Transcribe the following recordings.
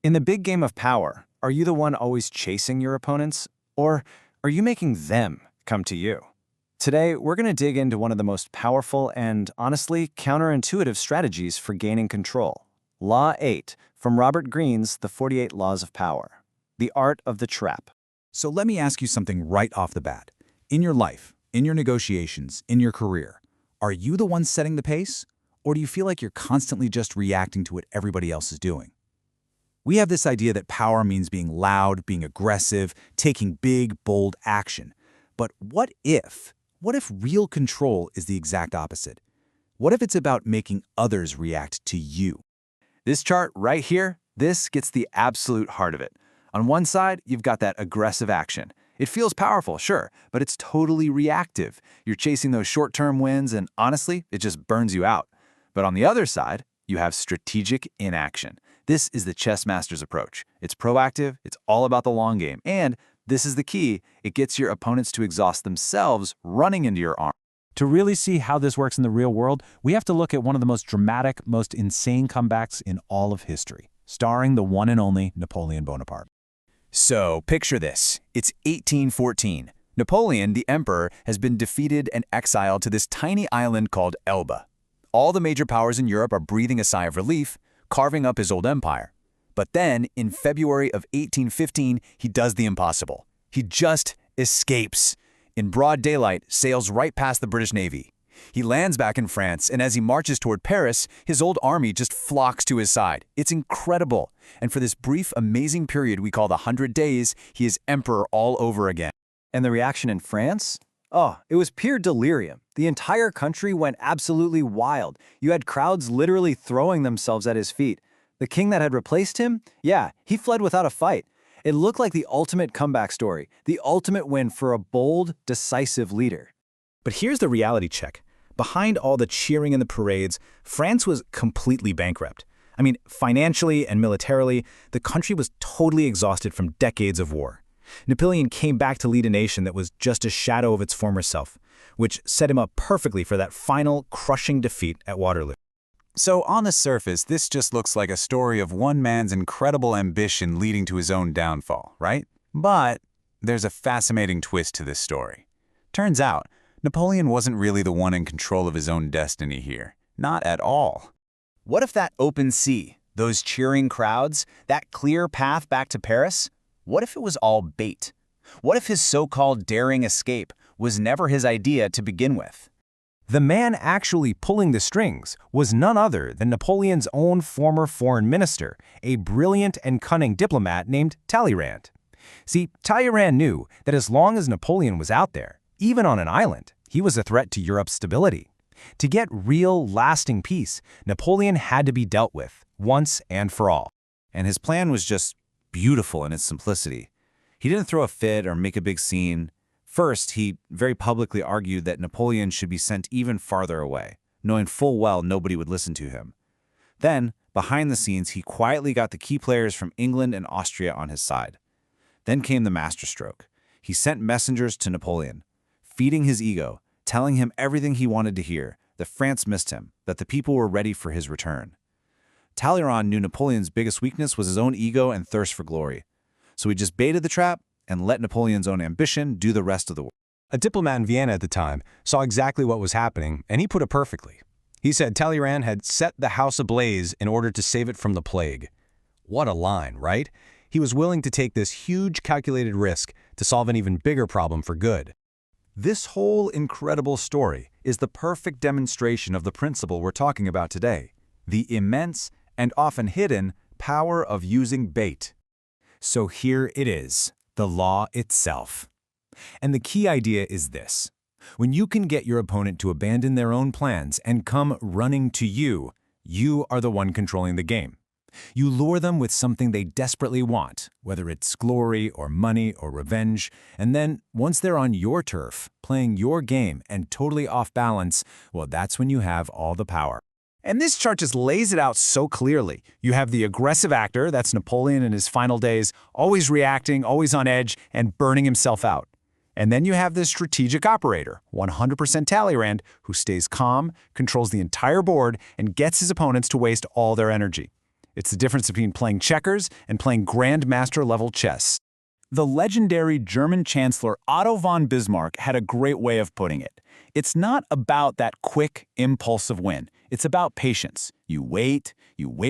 In the big game of power, are you the one always chasing your opponents, or are you making them come to you? Today, we're going to dig into one of the most powerful and, honestly, counterintuitive strategies for gaining control. Law 8, from Robert Greene's The 48 Laws of Power. The Art of the Trap. So let me ask you something right off the bat. In your life, in your negotiations, in your career, are you the one setting the pace? Or do you feel like you're constantly just reacting to what everybody else is doing? We have this idea that power means being loud, being aggressive, taking big, bold action. But what if real control is the exact opposite? What if it's about making others react to you? This chart right here, this gets the absolute heart of it. On one side, you've got that aggressive action. It feels powerful, sure, but it's totally reactive. You're chasing those short-term wins, and honestly, it just burns you out. But on the other side, you have strategic inaction. This is the chess master's approach. It's proactive, it's all about the long game, and this is the key, it gets your opponents to exhaust themselves running into your arm. To really see how this works in the real world, we have to look at one of the most dramatic, most insane comebacks in all of history, starring the one and only Napoleon Bonaparte. So, picture this. It's 1814. Napoleon, the emperor, has been defeated and exiled to this tiny island called Elba. All the major powers in Europe are breathing a sigh of relief, carving up his old empire. But then, in February of 1815, he does the impossible. He just escapes. In broad daylight, sails right past the British Navy. He lands back in France, and as he marches toward Paris, his old army just flocks to his side. It's incredible. And for this brief, amazing period we call the 100 Days, he is emperor all over again. And the reaction in France? Oh, it was pure delirium. The entire country went absolutely wild. You had crowds literally throwing themselves at his feet. The king that had replaced him? Yeah, he fled without a fight. It looked like the ultimate comeback story, the ultimate win for a bold, decisive leader. But here's the reality check. Behind all the cheering and the parades, France was completely bankrupt. I mean, financially and militarily, the country was totally exhausted from decades of war. Napoleon came back to lead a nation that was just a shadow of its former self, which set him up perfectly for that final, crushing defeat at Waterloo. So on the surface, this just looks like a story of one man's incredible ambition leading to his own downfall, right? But there's a fascinating twist to this story. Turns out, Napoleon wasn't really the one in control of his own destiny here. Not at all. What if that open sea, those cheering crowds, that clear path back to Paris, what if it was all bait? What if his so-called daring escape was never his idea to begin with? The man actually pulling the strings was none other than Napoleon's own former foreign minister, a brilliant and cunning diplomat named Talleyrand. See, Talleyrand knew that as long as Napoleon was out there, even on an island, he was a threat to Europe's stability. To get real, lasting peace, Napoleon had to be dealt with, once and for all. And his plan was just beautiful in its simplicity. He didn't throw a fit or make a big scene. First, he very publicly argued that Napoleon should be sent even farther away, knowing full well nobody would listen to him. Then, behind the scenes, he quietly got the key players from England and Austria on his side. Then came the masterstroke. He sent messengers to Napoleon, feeding his ego, telling him everything he wanted to hear, that France missed him, that the people were ready for his return. Talleyrand knew Napoleon's biggest weakness was his own ego and thirst for glory. So he just baited the trap and let Napoleon's own ambition do the rest of the work. A diplomat in Vienna at the time saw exactly what was happening, and he put it perfectly. He said Talleyrand had set the house ablaze in order to save it from the plague. What a line, right? He was willing to take this huge calculated risk to solve an even bigger problem for good. This whole incredible story is the perfect demonstration of the principle we're talking about today, the immense and often hidden power of using bait. So here it is, the law itself. And the key idea is this. When you can get your opponent to abandon their own plans and come running to you, you are the one controlling the game. You lure them with something they desperately want, whether it's glory or money or revenge, and then, once they're on your turf, playing your game and totally off balance, well, that's when you have all the power. And this chart just lays it out so clearly. You have the aggressive actor, that's Napoleon in his final days, always reacting, always on edge, and burning himself out. And then you have this strategic operator, 100% Talleyrand, who stays calm, controls the entire board, and gets his opponents to waste all their energy. It's the difference between playing checkers and playing grandmaster-level chess. The legendary German Chancellor Otto von Bismarck had a great way of putting it. It's not about that quick, impulsive win. It's about patience. You wait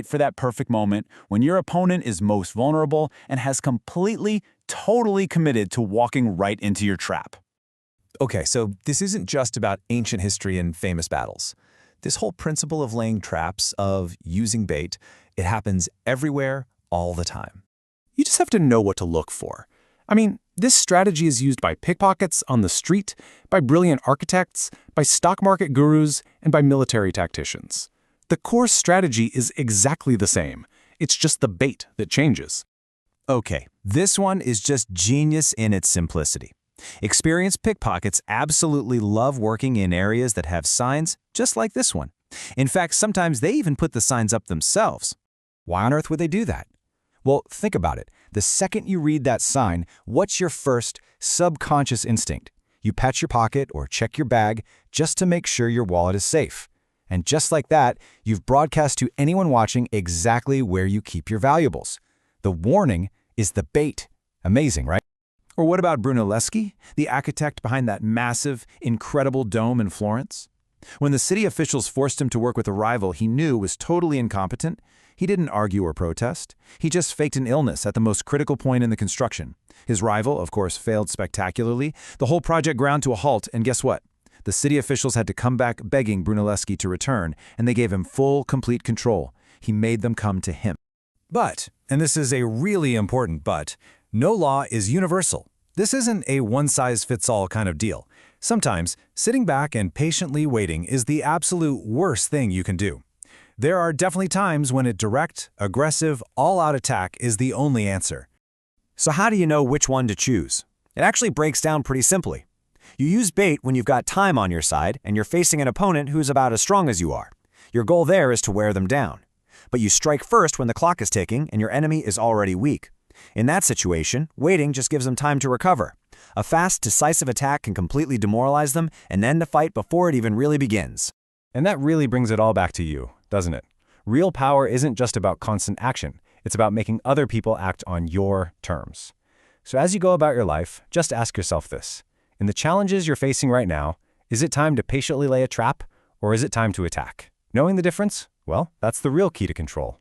for that perfect moment when your opponent is most vulnerable and has completely, totally committed to walking right into your trap. Okay, so this isn't just about ancient history and famous battles. This whole principle of laying traps, of using bait, it happens everywhere, all the time. You just have to know what to look for. I mean, this strategy is used by pickpockets on the street, by brilliant architects, by stock market gurus, and by military tacticians. The core strategy is exactly the same. It's just the bait that changes. Okay, this one is just genius in its simplicity. Experienced pickpockets absolutely love working in areas that have signs just like this one. In fact, sometimes they even put the signs up themselves. Why on earth would they do that? Well, think about it. The second you read that sign, what's your first subconscious instinct? You pat your pocket or check your bag just to make sure your wallet is safe. And just like that, you've broadcast to anyone watching exactly where you keep your valuables. The warning is the bait. Amazing, right? Or what about Brunelleschi, the architect behind that massive, incredible dome in Florence? When the city officials forced him to work with a rival he knew was totally incompetent, he didn't argue or protest. He just faked an illness at the most critical point in the construction. His rival, of course, failed spectacularly. The whole project ground to a halt, and guess what? The city officials had to come back begging Brunelleschi to return, and they gave him full, complete control. He made them come to him. But, and this is a really important but, no law is universal. This isn't a one-size-fits-all kind of deal. Sometimes, sitting back and patiently waiting is the absolute worst thing you can do. There are definitely times when a direct, aggressive, all-out attack is the only answer. So how do you know which one to choose? It actually breaks down pretty simply. You use bait when you've got time on your side and you're facing an opponent who's about as strong as you are. Your goal there is to wear them down. But you strike first when the clock is ticking and your enemy is already weak. In that situation, waiting just gives them time to recover. A fast, decisive attack can completely demoralize them and end the fight before it even really begins. And that really brings it all back to you, doesn't it? Real power isn't just about constant action. It's about making other people act on your terms. So as you go about your life, just ask yourself this. In the challenges you're facing right now, is it time to patiently lay a trap, or is it time to attack? Knowing the difference? Well, that's the real key to control.